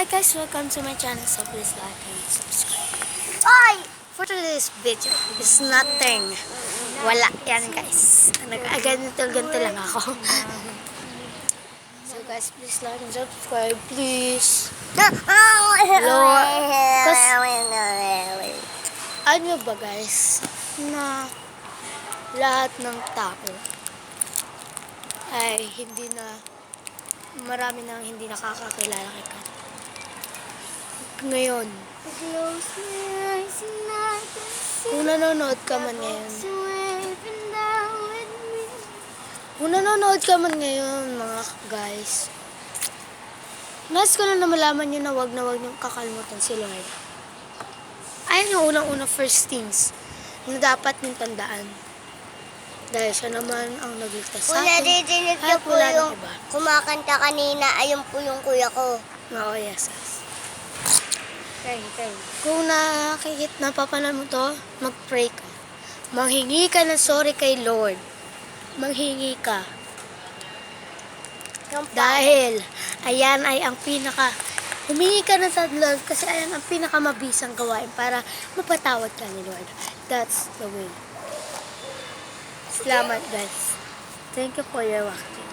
Hi guys, welcome to my channel. So please like and subscribe. Ay! For today's video is nothing. Wala. Yan guys. Ganito lang ako. So guys, please like and subscribe. Please. Lord. Ano ba guys? Na lahat ng tao ay marami nang hindi nakakakilala kay Kat. Ngayon, kung nanonood ka man ngayon, mga guys, nais ko na malaman nyo na wag nyo kakalimutan si Lord. Ayun yung unang-unang first things na dapat nyo tandaan. Dahil siya naman ang nagligtas sa atin. Nadidinig niyo po yung kumakanta kanina. Ayun po yung kuya ko. Oo, yes. Kung napapanood mo to, mag-pray ka. Manghingi ka ng sorry kay Lord. Manghingi ka. Dahil, ayan ay ang humingi ka na sa Lord kasi ayan ang pinakamabisang gawain para mapatawad ka ni Lord. That's the way. Salamat guys. Thank you for your watching.